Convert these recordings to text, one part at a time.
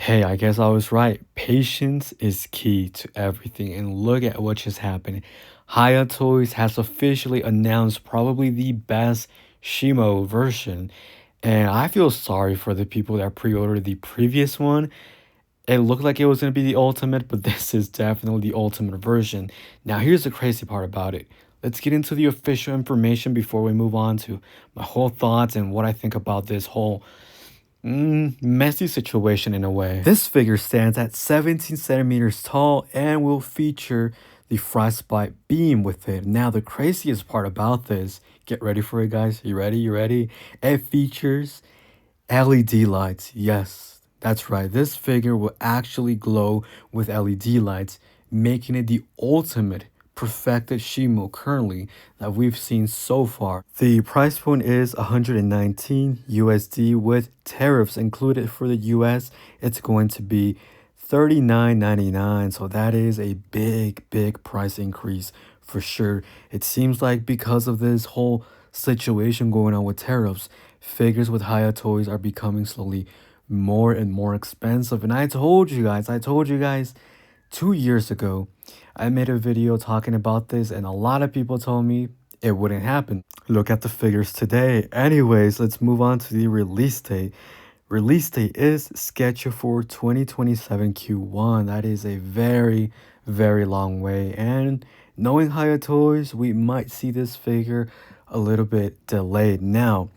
Hey, I guess I was right. Patience is key to everything. And look at what just happened. Hiya Toys has officially announced probably the best Shimo version. And I feel sorry for the people that pre-ordered the previous one. It looked like it was going to be the ultimate, but this is definitely the ultimate version. Now, here's the crazy part about it. Let's get into the official information before we move on to my whole thoughts and what I think about this whole messy situation in a way. This figure stands at 17 centimeters tall and will feature the frostbite beam with it. Now, the craziest part about this, get ready for it, guys. You ready? You ready? It features LED lights. Yes, that's right. This figure will actually glow with LED lights, making it the ultimate perfected Shimo currently that we've seen so far. The price point is 119 USD with tariffs included for the US. It's going to be 39.99. So that is a big price increase for sure. It seems like because of this whole situation going on with tariffs, figures with Haya toys are becoming slowly more and more expensive. And I told you guys 2 years ago, I made a video talking about this, and a lot of people told me it wouldn't happen. Look at the figures today. Anyways, let's move on to the release date. Release date is scheduled for 2027 Q1. That is a very long way. And knowing Haya Toys, we might see this figure a little bit delayed. Now,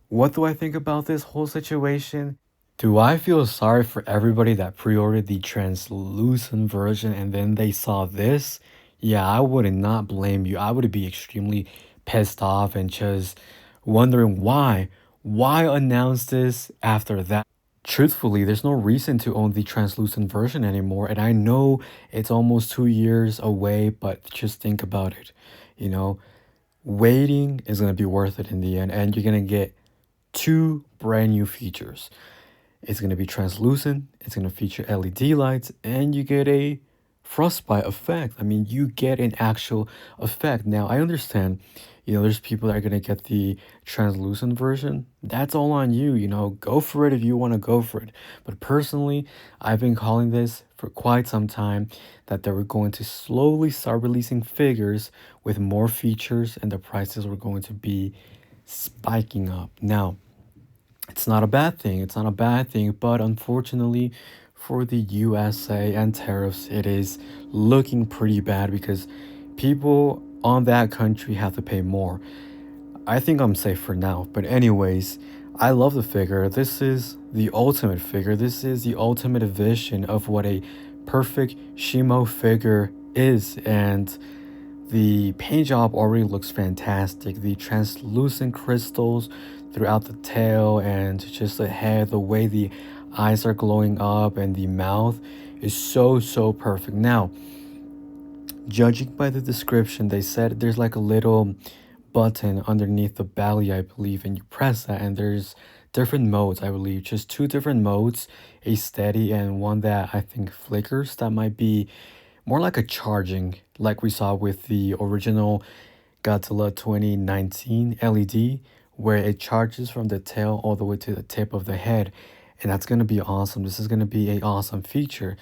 what do I think about this whole situation? Do I feel sorry for everybody that pre-ordered the translucent version and then they saw this? Yeah, I would not blame you. I would be extremely pissed off and just wondering why. Why announce this after that? Truthfully, there's no reason to own the translucent version anymore. And I know it's almost 2 years away, but just think about it. You know, waiting is going to be worth it in the end, and you're going to get two brand new features. It's going to be translucent, it's going to feature LED lights, and you get a frostbite effect. I mean, you get an actual effect. Now, I understand, there's people that are going to get the translucent version. That's all on you, go for it if you want to go for it. But personally, I've been calling this for quite some time that they were going to slowly start releasing figures with more features and the prices were going to be spiking up. Now, it's not a bad thing. It's not a bad thing, but unfortunately for the USA and tariffs, it is looking pretty bad because people on that country have to pay more. I think I'm safe for now. But anyways, I love the figure. This is the ultimate figure. This is the ultimate vision of what a perfect Shimo figure is. And the paint job already looks fantastic. The translucent crystals throughout the tail and just the head, the way the eyes are glowing up and the mouth is so perfect. Now, judging by the description, they said there's like a little button underneath the belly, I believe, and you press that and there's different modes, I believe, just two different modes, a steady and one that I think flickers. That might be more like a charging, like we saw with the original Godzilla 2019 LED, where it charges from the tail all the way to the tip of the head. And that's going to be awesome. This is going to be an awesome feature.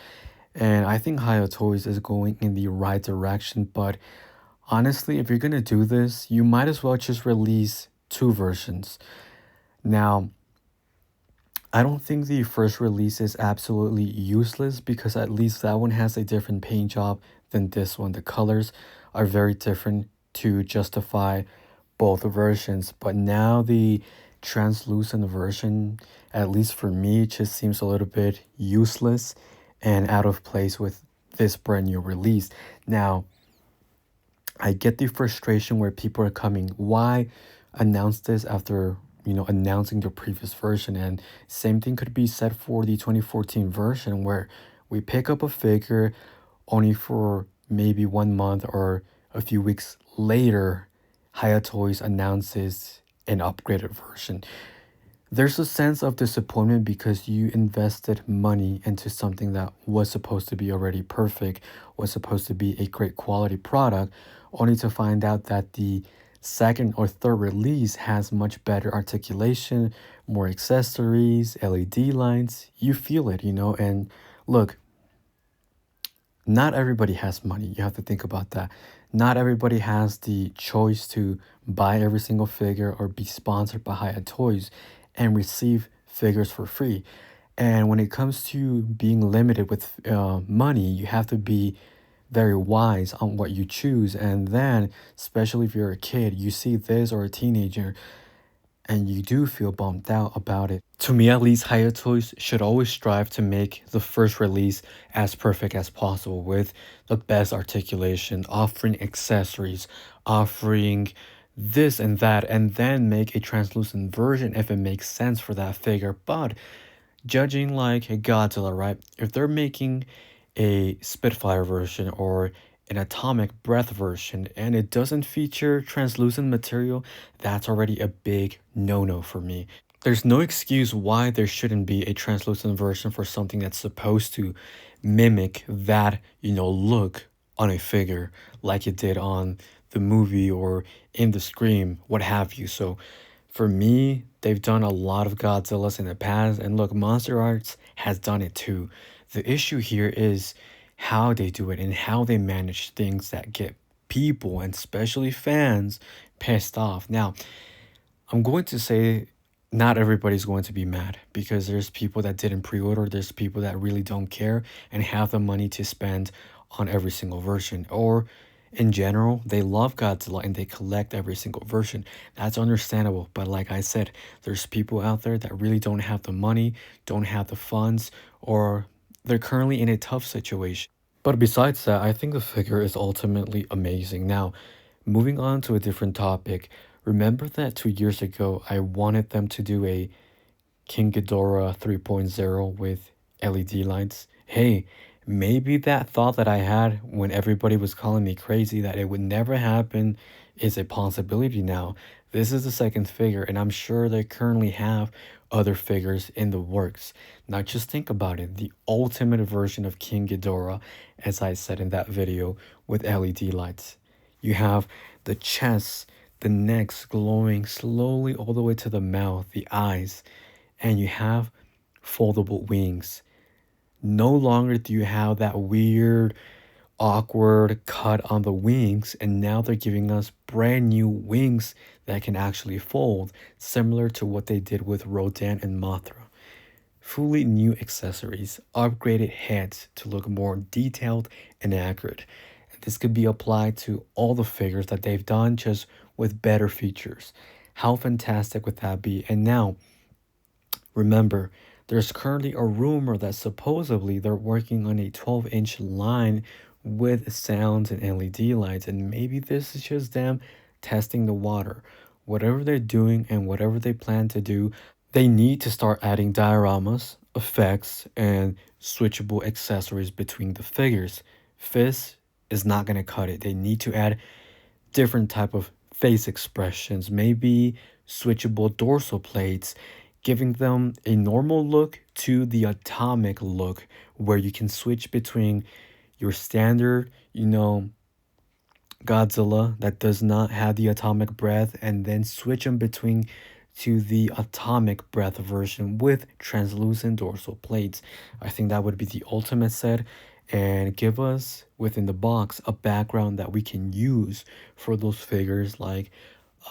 And I think Hiya Toys is going in the right direction. But honestly, if you're going to do this, you might as well just release two versions. Now, I don't think the first release is absolutely useless because at least that one has a different paint job than this one. The colors are very different to justify both versions. But now the translucent version, at least for me, just seems a little bit useless and out of place with this brand new release. Now, I get the frustration where people are coming. Why announce this after announcing the previous version? And same thing could be said for the 2014 version where we pick up a figure only for maybe 1 month or a few weeks later, Hiya Toys announces an upgraded version. There's a sense of disappointment because you invested money into something that was supposed to be already perfect, was supposed to be a great quality product, only to find out that the second or third release has much better articulation, more accessories, LED lights. You feel it, you know. And look, not everybody has money. You have to think about that. Not everybody has the choice to buy every single figure or be sponsored by Hiya Toys and receive figures for free. And when it comes to being limited with money, you have to be very wise on what you choose. And then, especially if you're a kid, you see this or a teenager, and you do feel bummed out about it. To me, at least, Haya Toys should always strive to make the first release as perfect as possible with the best articulation, offering accessories, offering this and that, and then make a translucent version if it makes sense for that figure. But judging like a Godzilla, right? If they're making a Spitfire version or an Atomic Breath version and it doesn't feature translucent material, that's already a big no-no for me. There's no excuse why there shouldn't be a translucent version for something that's supposed to mimic that, look on a figure like it did on the movie or in the Scream, what have you. So for me, they've done a lot of Godzillas in the past, and look, MonsterArts has done it too. The issue here is how they do it and how they manage things that get people and especially fans pissed off. Now, I'm going to say not everybody's going to be mad because there's people that didn't pre-order, there's people that really don't care and have the money to spend on every single version. Or in general, they love Godzilla and they collect every single version. That's understandable. But like I said, there's people out there that really don't have the money, don't have the funds, or they're currently in a tough situation. But besides that, I think the figure is ultimately amazing. Now, moving on to a different topic, remember that 2 years ago I wanted them to do a King Ghidorah 3.0 with LED lights? Hey, maybe that thought that I had when everybody was calling me crazy that it would never happen is a possibility now. This is the second figure, and I'm sure they currently have other figures in the works. Now, just think about it, the ultimate version of King Ghidorah, as I said in that video, with LED lights. You have the chest, the necks glowing slowly all the way to the mouth, the eyes, and you have foldable wings. No longer do you have that weird, awkward cut on the wings, and now they're giving us brand new wings that can actually fold, similar to what they did with Rodan and Mothra. Fully new accessories, upgraded heads to look more detailed and accurate. This could be applied to all the figures that they've done, just with better features. How fantastic would that be? And now, remember, there's currently a rumor that supposedly they're working on a 12-inch line with sounds and LED lights, and maybe this is just them testing the water. Whatever they're doing and whatever they plan to do, they need to start adding dioramas, effects, and switchable accessories between the figures. Fist is not going to cut it. They need to add different type of face expressions, maybe switchable dorsal plates, giving them a normal look to the atomic look where you can switch between your standard, Godzilla that does not have the atomic breath and then switch them between to the atomic breath version with translucent dorsal plates. I think that would be the ultimate set and give us within the box a background that we can use for those figures like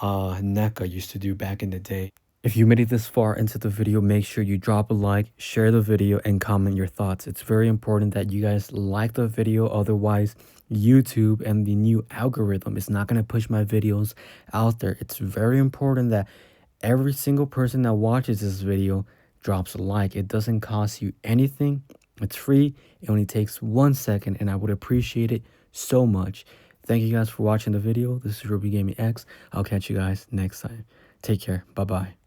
NECA used to do back in the day. If you made it this far into the video, make sure you drop a like, share the video, and comment your thoughts. It's very important that you guys like the video, otherwise YouTube and the new algorithm is not going to push my videos out there. It's very important that every single person that watches this video drops a like. It doesn't cost you anything. It's free. It only takes 1 second, and I would appreciate it so much. Thank you guys for watching the video. This is Ruby Gaming X. I'll catch you guys next time. Take care. Bye-bye.